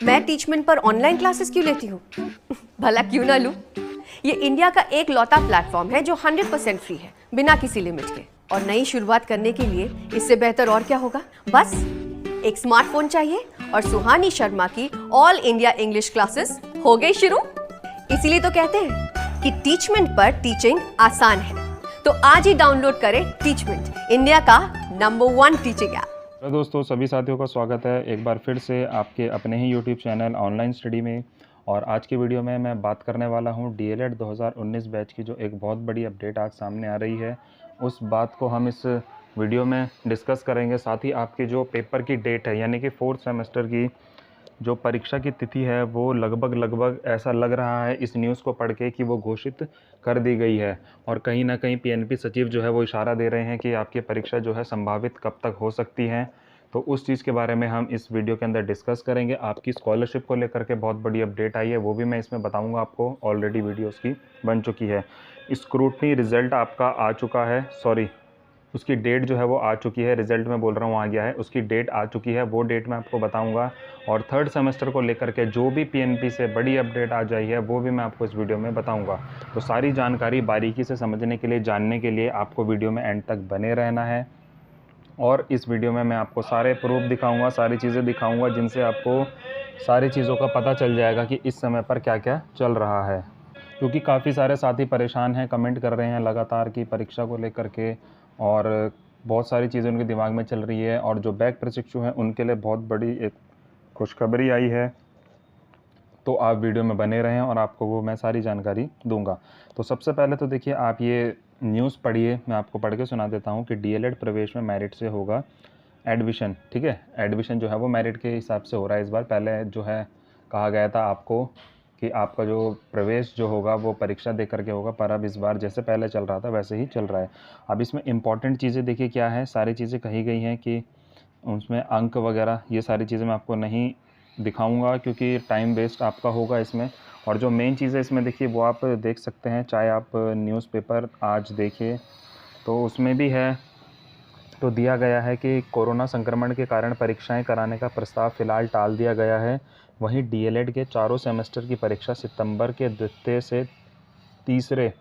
मैं टीचमेंट पर online classes क्यों लेती हूँ? भला क्यों ना लूँ? ये इंडिया का एक लौता प्लेटफॉर्म है जो 100% फ्री है, बिना किसी लिमिट के। और नई शुरुआत करने के लिए इससे बेहतर और क्या होगा? बस एक स्मार्टफोन चाहिए और सुहानी शर्मा की ऑल इंडिया इंग्लिश क्लासेस हो गई शुरू। इसीलिए तो कहते हैं कि टीचमेंट पर टीचिंग आसान है। तो आज ही डाउनलोड करें टीचमेंट, इंडिया का नंबर 1 टीचिंग ऐप। हेलो दोस्तों, सभी साथियों का स्वागत है एक बार फिर से आपके अपने ही यूट्यूब चैनल ऑनलाइन स्टडी में। और आज की वीडियो में मैं बात करने वाला हूं डीएलएड 2019 बैच की जो एक बहुत बड़ी अपडेट आज सामने आ रही है, उस बात को हम इस वीडियो में डिस्कस करेंगे। साथ ही आपके जो पेपर की डेट है, यानी कि 4th सेमेस्टर की जो परीक्षा की तिथि है, वो लगभग ऐसा लग रहा है इस न्यूज़ को पढ़ के कि वो घोषित कर दी गई है। और कहीं ना कहीं पीएनपी सचिव जो है वो इशारा दे रहे हैं कि आपकी परीक्षा जो है संभावित कब तक हो सकती है। तो उस चीज़ के बारे में हम इस वीडियो के अंदर डिस्कस करेंगे। आपकी स्कॉलरशिप को लेकर के बहुत बड़ी अपडेट आई है, वो भी मैं इसमें बताऊंगा आपको। ऑलरेडी वीडियो उसकी बन चुकी है। स्क्रूटनी रिजल्ट आपका आ चुका है, सॉरी उसकी डेट जो है वो आ चुकी है। रिजल्ट मैं बोल रहा हूँ आ गया है, उसकी डेट आ चुकी है, वो डेट मैं आपको बताऊंगा। और 3rd सेमेस्टर को लेकर के जो भी पीएनपी से बड़ी अपडेट आ जाई है वो भी मैं आपको इस वीडियो में बताऊंगा। तो सारी जानकारी बारीकी से समझने के लिए, जानने के लिए आपको वीडियो में एंड तक बने रहना है। और इस वीडियो में मैं आपको सारे प्रूफ दिखाऊंगा, सारी चीज़ें दिखाऊंगा, जिनसे आपको सारी चीज़ों का पता चल जाएगा कि इस समय पर क्या क्या चल रहा है। क्योंकि काफ़ी सारे साथी परेशान हैं, कमेंट कर रहे हैं लगातार की परीक्षा को लेकर के, और बहुत सारी चीज़ें उनके दिमाग में चल रही है। और जो बैक प्रशिक्षु हैं उनके लिए बहुत बड़ी एक खुशखबरी आई है। तो आप वीडियो में बने रहें और आपको वो मैं सारी जानकारी दूंगा। तो सबसे पहले तो देखिए, आप ये न्यूज़ पढ़िए, मैं आपको पढ़ के सुना देता हूँ कि डीएलएड प्रवेश में मेरिट से होगा एडमिशन। ठीक है, एडमिशन जो है वो मेरिट के हिसाब से हो रहा है इस बार। पहले जो है कहा गया था आपको कि आपका जो प्रवेश जो होगा वो परीक्षा दे करके होगा, पर अब इस बार जैसे पहले चल रहा था वैसे ही चल रहा है। अब इसमें इंपॉर्टेंट चीज़ें देखिए क्या है, सारी चीज़ें कही गई हैं कि उसमें अंक वगैरह ये सारी चीज़ें मैं आपको नहीं दिखाऊंगा क्योंकि टाइम वेस्ट आपका होगा इसमें। और जो मेन चीज़ है इसमें देखिए वो आप देख सकते हैं, चाहे आप न्यूज़पेपर आज देखिए तो उसमें भी है। तो दिया गया है कि कोरोना संक्रमण के कारण परीक्षाएं कराने का प्रस्ताव फिलहाल टाल दिया गया है। वहीं डीएलएड के चारों सेमेस्टर की परीक्षा सितंबर के द्वितीय से तीसरे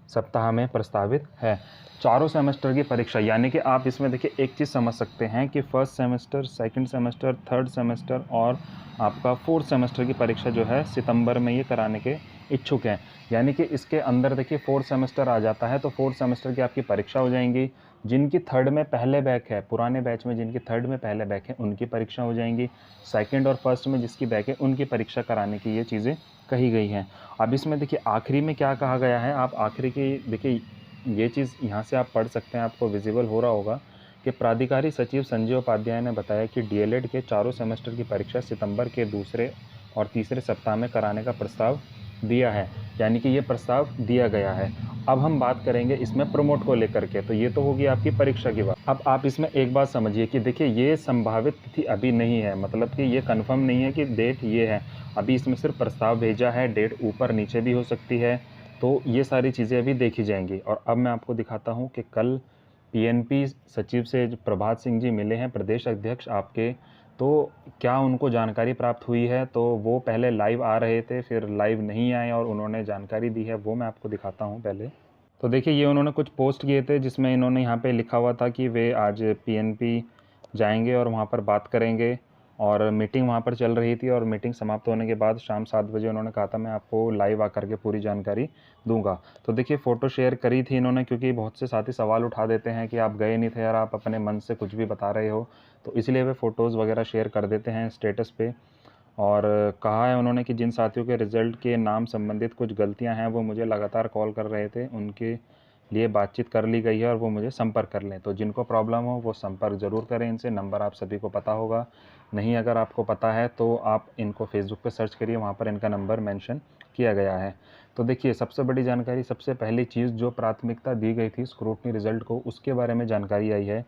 सप्ताह में प्रस्तावित है। चारों सेमेस्टर की परीक्षा, यानी कि आप इसमें देखिए एक चीज़ समझ सकते हैं कि 1st semester, 2nd semester, 3rd semester और आपका 4th सेमेस्टर की परीक्षा जो है सितंबर में ये कराने के इच्छुक हैं। यानी कि इसके अंदर देखिए 4th सेमेस्टर आ जाता है, तो 4th सेमेस्टर की आपकी परीक्षा हो जाएंगी। जिनकी 3rd में पहले बैच है, पुराने बैच में जिनकी 3rd में पहले बैच है उनकी परीक्षा हो जाएंगी। 2nd और 1st में जिसकी बैच है उनकी परीक्षा कराने की ये चीज़ें कही गई हैं। अब इसमें देखिए आखिरी में क्या कहा गया है, आप आखिरी की देखिए ये चीज़ यहाँ से आप पढ़ सकते हैं, आपको विजिबल हो रहा होगा कि प्राधिकारी सचिव संजय उपाध्याय ने बताया कि डीएलएड के चारों सेमेस्टर की परीक्षा सितंबर के दूसरे और तीसरे सप्ताह में कराने का प्रस्ताव दिया है। यानी कि ये प्रस्ताव दिया गया है। अब हम बात करेंगे इसमें प्रमोट को लेकर के। तो ये तो होगी आपकी परीक्षा की बात। अब आप इसमें एक बात समझिए कि देखिए ये संभावित तिथि अभी नहीं है, मतलब कि ये कंफर्म नहीं है कि डेट ये है। अभी इसमें सिर्फ प्रस्ताव भेजा है, डेट ऊपर नीचे भी हो सकती है। तो ये सारी चीज़ें अभी देखी जाएंगी। और अब मैं आपको दिखाता हूँ कि कल पीएनपी सचिव से जो प्रभात सिंह जी मिले हैं, प्रदेश अध्यक्ष आपके, तो क्या उनको जानकारी प्राप्त हुई है। तो वो पहले लाइव आ रहे थे, फिर लाइव नहीं आए और उन्होंने जानकारी दी है, वो मैं आपको दिखाता हूँ पहले। तो देखिए ये उन्होंने कुछ पोस्ट किए थे जिसमें इन्होंने यहाँ पे लिखा हुआ था कि वे आज पीएनपी जाएंगे और वहाँ पर बात करेंगे। और मीटिंग वहाँ पर चल रही थी और मीटिंग समाप्त होने के बाद शाम 7 बजे उन्होंने कहा था मैं आपको लाइव आकर के पूरी जानकारी दूंगा। तो देखिए फ़ोटो शेयर करी थी इन्होंने, क्योंकि बहुत से साथी सवाल उठा देते हैं कि आप गए नहीं थे यार, आप अपने मन से कुछ भी बता रहे हो। तो इसलिए वे फ़ोटोज़ वगैरह शेयर कर देते हैं स्टेटस पे। और कहा है उन्होंने कि जिन साथियों के रिज़ल्ट के नाम संबंधित कुछ गलतियां हैं वो मुझे लगातार कॉल कर रहे थे, उनके लिए बातचीत कर ली गई है और वो मुझे संपर्क कर लें। तो जिनको प्रॉब्लम हो वो संपर्क ज़रूर करें इनसे। नंबर आप सभी को पता होगा, नहीं अगर आपको पता है तो आप इनको फेसबुक पे सर्च करिए, वहाँ पर इनका नंबर मेंशन किया गया है। तो देखिए सबसे बड़ी जानकारी, सबसे पहली चीज़ जो प्राथमिकता दी गई थी स्क्रूटनी रिज़ल्ट को, उसके बारे में जानकारी आई है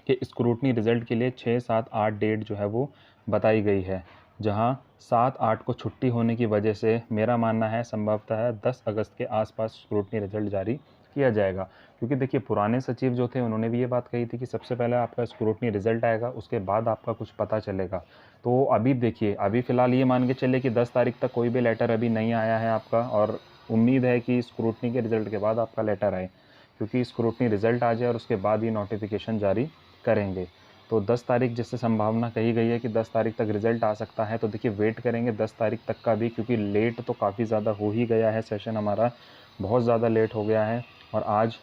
कि स्क्रूटनी रिज़ल्ट के लिए 6, 7, 8 डेट जो है वो बताई गई है। जहां 7, 8 को छुट्टी होने की वजह से मेरा मानना है संभवतः 10 अगस्त के आसपास स्क्रूटनी रिज़ल्ट जारी किया जाएगा। क्योंकि देखिए पुराने सचिव जो थे उन्होंने भी ये बात कही थी कि सबसे पहले आपका स्क्रूटनी रिजल्ट आएगा, उसके बाद आपका कुछ पता चलेगा। तो अभी देखिए, अभी फ़िलहाल ये मान के चलिए कि 10 तारीख तक कोई भी लेटर अभी नहीं आया है आपका, और उम्मीद है कि स्क्रूटनी के रिज़ल्ट के बाद आपका लेटर आए, क्योंकि स्क्रूटनी रिज़ल्ट आ जाए और उसके बाद ही नोटिफिकेशन जारी करेंगे। तो 10 तारीख जैसे संभावना कही गई है कि 10 तारीख तक रिज़ल्ट आ सकता है, तो देखिए वेट करेंगे 10 तारीख तक का भी, क्योंकि लेट तो काफ़ी ज़्यादा हो ही गया है, सेशन हमारा बहुत ज़्यादा लेट हो गया है। और आज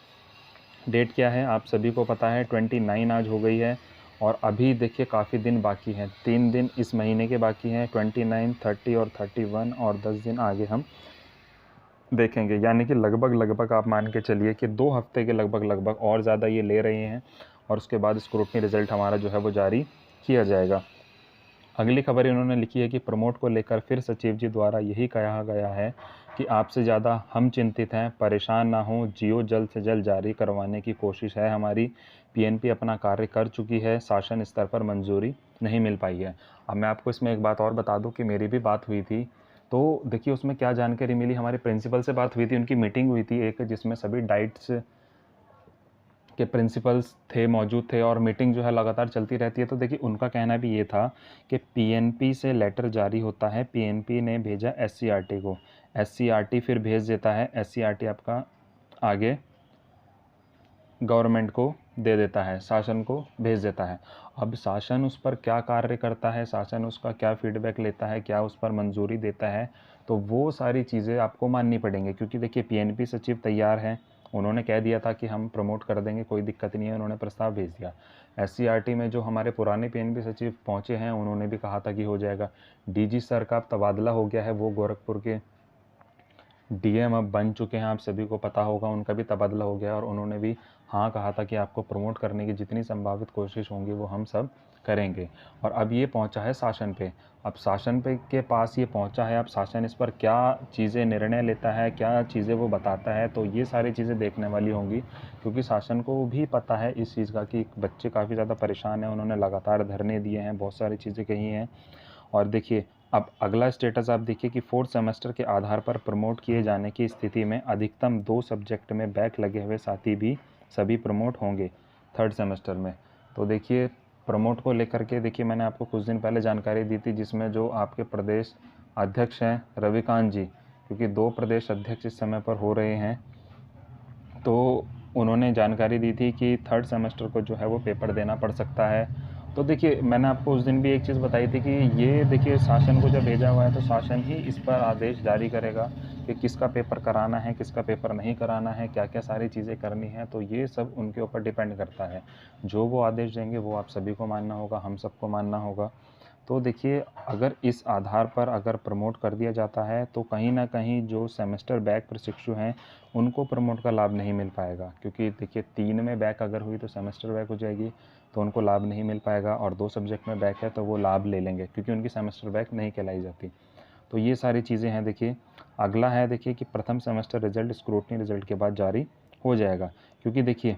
डेट क्या है आप सभी को पता है, 29 आज हो गई है, और अभी देखिए काफ़ी दिन बाकी हैं, 3 दिन इस महीने के बाकी हैं, 29, 30 और 31, और 10 दिन आगे हम देखेंगे। यानी कि लगभग आप मान के चलिए कि 2 हफ्ते के लगभग और ज़्यादा ये ले रहे हैं, और उसके बाद स्क्रूटनी रिज़ल्ट हमारा जो है वो जारी किया जाएगा। अगली खबर इन्होंने लिखी है कि प्रमोट को लेकर फिर सचिव जी द्वारा यही कहा गया है कि आपसे ज़्यादा हम चिंतित हैं, परेशान ना हों, जियो जल्द से जल्द जारी करवाने की कोशिश है हमारी। पीएनपी अपना कार्य कर चुकी है, शासन स्तर पर मंजूरी नहीं मिल पाई है। अब मैं आपको इसमें एक बात और बता दूं कि मेरी भी बात हुई थी, तो देखिए उसमें क्या जानकारी मिली, हमारे प्रिंसिपल से बात हुई थी, उनकी मीटिंग हुई थी एक, जिसमें सभी डाइट्स के प्रिंसिपल्स थे, मौजूद थे, और मीटिंग जो है लगातार चलती रहती है। तो देखिए उनका कहना भी ये था कि पीएनपी से लेटर जारी होता है, पीएनपी ने भेजा एससीईआरटी को, एससीईआरटी फिर भेज देता है, एससीईआरटी आपका आगे गवर्नमेंट को दे देता है, शासन को भेज देता है। अब शासन उस पर क्या कार्य करता है, शासन उसका क्या फीडबैक लेता है, क्या उस पर मंजूरी देता है, तो वो सारी चीज़ें आपको माननी पड़ेंगी। क्योंकि देखिए पीएनपी सचिव तैयार हैं, उन्होंने कह दिया था कि हम प्रमोट कर देंगे, कोई दिक्कत नहीं है, उन्होंने प्रस्ताव भेज दिया। एससीईआरटी में जो हमारे पुराने पीएनपी सचिव पहुँचे हैं, उन्होंने भी कहा था कि हो जाएगा। डीजी सर का अब तबादला हो गया है, वो गोरखपुर के डीएम अब बन चुके हैं, आप सभी को पता होगा, उनका भी तबादला हो गया, और उन्होंने भी हाँ कहा था कि आपको प्रमोट करने की जितनी संभावित कोशिश होंगी वो हम सब करेंगे। और अब ये पहुंचा है शासन पे, अब शासन पे के पास ये पहुंचा है, अब शासन इस पर क्या चीज़ें निर्णय लेता है, क्या चीज़ें वो बताता है, तो ये सारी चीज़ें देखने वाली होंगी। क्योंकि शासन को भी पता है इस चीज़ का कि बच्चे काफ़ी ज़्यादा परेशान हैं, उन्होंने लगातार धरने दिए हैं, बहुत सारी चीज़ें कही हैं। और देखिए अब अगला स्टेटस आप देखिए कि 4th सेमेस्टर के आधार पर प्रमोट किए जाने की स्थिति में अधिकतम 2 सब्जेक्ट में बैक लगे हुए साथी भी सभी प्रमोट होंगे 3rd सेमेस्टर में। तो देखिए प्रमोट को लेकर के देखिए मैंने आपको कुछ दिन पहले जानकारी दी थी, जिसमें जो आपके प्रदेश अध्यक्ष हैं रविकांत जी, क्योंकि 2 प्रदेश अध्यक्ष इस समय पर हो रहे हैं, तो उन्होंने जानकारी दी थी कि 3rd सेमेस्टर को जो है वो पेपर देना पड़ सकता है। तो देखिए मैंने आपको उस दिन भी एक चीज़ बताई थी कि ये देखिए शासन को जब भेजा हुआ है तो शासन ही इस पर आदेश जारी करेगा कि किसका पेपर कराना है, किसका पेपर नहीं कराना है, क्या क्या सारी चीज़ें करनी है, तो ये सब उनके ऊपर डिपेंड करता है। जो वो आदेश देंगे वो आप सभी को मानना होगा, हम सबको मानना होगा। तो देखिए अगर इस आधार पर अगर प्रमोट कर दिया जाता है तो कहीं ना कहीं जो सेमेस्टर बैक प्रशिक्षु हैं उनको प्रमोट का लाभ नहीं मिल पाएगा, क्योंकि देखिए 3 में बैक अगर हुई तो सेमेस्टर बैक हो जाएगी, तो उनको लाभ नहीं मिल पाएगा, और 2 सब्जेक्ट में बैक है तो वो लाभ ले लेंगे, क्योंकि उनकी सेमेस्टर बैक नहीं कहलाई जाती। तो ये सारी चीज़ें हैं। देखिए अगला है देखिए कि प्रथम सेमेस्टर रिजल्ट स्क्रूटनी रिजल्ट के बाद जारी हो जाएगा, क्योंकि देखिए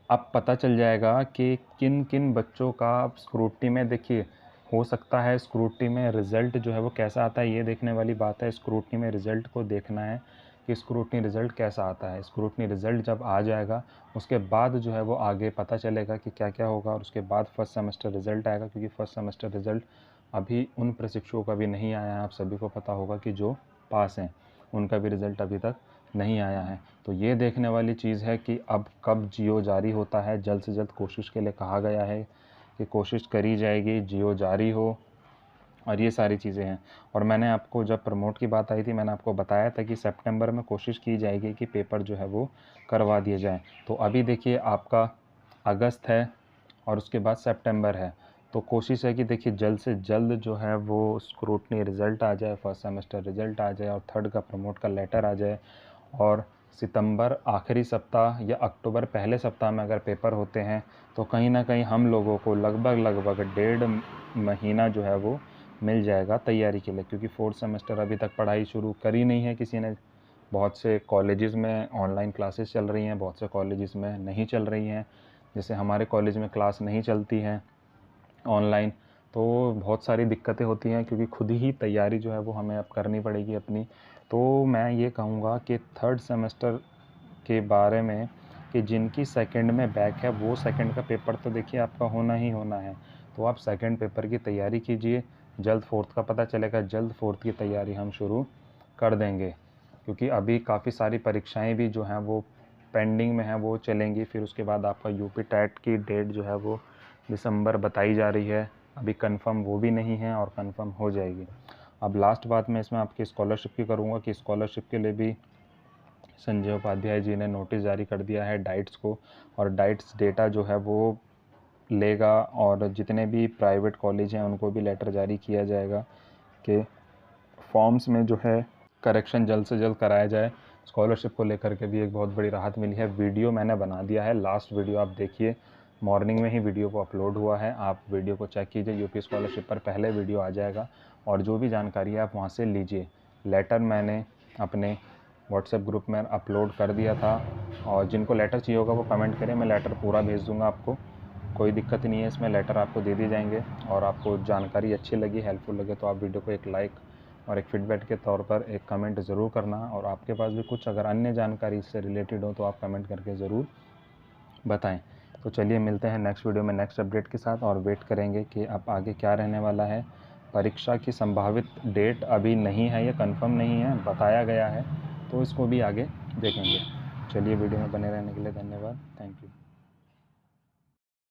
अब पता चल जाएगा कि किन किन बच्चों का स्क्रूटनी में देखिए हो सकता है, स्क्रूटनी में रिज़ल्ट जो है वो कैसा आता है, ये देखने वाली बात है। स्क्रूटनी में रिज़ल्ट को देखना है कि स्क्रूटनी रिज़ल्ट कैसा आता है। स्क्रूटनी रिज़ल्ट जब आ जाएगा उसके बाद जो है वो आगे पता चलेगा कि क्या क्या होगा, और उसके बाद फर्स्ट सेमेस्टर रिज़ल्ट आएगा, क्योंकि फर्स्ट सेमेस्टर रिज़ल्ट अभी उन प्रशिक्षुओं का भी नहीं आया है, आप सभी को पता होगा कि जो पास हैं उनका भी रिज़ल्ट अभी तक नहीं आया है। तो ये देखने वाली चीज़ है कि अब कब जियो जारी होता है, जल्द से जल्द कोशिश के लिए कहा गया है कि कोशिश करी जाएगी जियो जारी हो, और ये सारी चीज़ें हैं। और मैंने आपको जब प्रमोट की बात आई थी मैंने आपको बताया था कि सितंबर में कोशिश की जाएगी कि पेपर जो है वो करवा दिए जाएँ। तो अभी देखिए आपका अगस्त है और उसके बाद सितंबर है, तो कोशिश है कि देखिए जल्द से जल्द जो है वो स्क्रूटनी रिज़ल्ट आ जाए, फर्स्ट सेमेस्टर रिज़ल्ट आ जाए, और 3rd का प्रमोट का लेटर आ जाए, और सितंबर आखिरी सप्ताह या अक्टूबर पहले सप्ताह में अगर पेपर होते हैं तो कहीं ना कहीं हम लोगों को लगभग 1.5 महीना जो है वो मिल जाएगा तैयारी के लिए, क्योंकि 4th सेमेस्टर अभी तक पढ़ाई शुरू करी नहीं है किसी ने। बहुत से कॉलेजेस में ऑनलाइन क्लासेस चल रही हैं, बहुत से कॉलेजेस में नहीं चल रही हैं, जैसे हमारे कॉलेज में क्लास नहीं चलती हैं ऑनलाइन, तो बहुत सारी दिक्कतें होती हैं, क्योंकि खुद ही तैयारी जो है वो हमें अब करनी पड़ेगी अपनी। तो मैं ये कहूँगा कि 3rd सेमेस्टर के बारे में कि जिनकी सेकंड में बैक है वो सेकंड का पेपर तो देखिए आपका होना ही होना है। तो आप सेकंड पेपर की तैयारी कीजिए, जल्द फोर्थ का पता चलेगा, जल्द फोर्थ की तैयारी हम शुरू कर देंगे, क्योंकि अभी काफ़ी सारी परीक्षाएं भी जो हैं वो पेंडिंग में हैं, वो चलेंगी। फिर उसके बाद आपका यूपी टेट की डेट जो है वो दिसंबर बताई जा रही है, अभी कंफर्म वो भी नहीं है और कंफर्म हो जाएगी। अब लास्ट बात मैं इसमें आपकी स्कॉलरशिप की करूँगा कि स्कॉलरशिप के लिए भी संजय उपाध्याय जी ने नोटिस जारी कर दिया है डाइट्स को, और डाइट्स डेटा जो है वो लेगा, और जितने भी प्राइवेट कॉलेज हैं उनको भी लेटर जारी किया जाएगा कि फॉर्म्स में जो है करेक्शन जल्द से जल्द कराया जाए। स्कॉलरशिप को लेकर के भी एक बहुत बड़ी राहत मिली है। वीडियो मैंने बना दिया है, लास्ट वीडियो आप देखिए, मॉर्निंग में ही वीडियो को अपलोड हुआ है, आप वीडियो को चेक कीजिए, यूपी स्कॉलरशिप पर पहले वीडियो आ जाएगा, और जो भी जानकारी है आप वहाँ से लीजिए। लेटर मैंने अपने व्हाट्सएप ग्रुप में अपलोड कर दिया था, और जिनको लेटर चाहिए होगा वो कमेंट करें, मैं लेटर पूरा भेज दूँगा आपको, कोई दिक्कत नहीं है इसमें, लेटर आपको दे दिए जाएंगे। और आपको जानकारी अच्छी लगी, हेल्पफुल लगे तो आप वीडियो को एक लाइक और एक फीडबैक के तौर पर एक कमेंट ज़रूर करना, और आपके पास भी कुछ अगर अन्य जानकारी इससे रिलेटेड हो तो आप कमेंट करके ज़रूर बताएं। तो चलिए मिलते हैं नेक्स्ट वीडियो में नेक्स्ट अपडेट के साथ, और वेट करेंगे कि अब आगे क्या रहने वाला है। परीक्षा की संभावित डेट अभी नहीं है, ये कंफर्म नहीं है, बताया गया है, तो इसको भी आगे देखेंगे। चलिए वीडियो में बने रहने के लिए धन्यवाद, थैंक यू।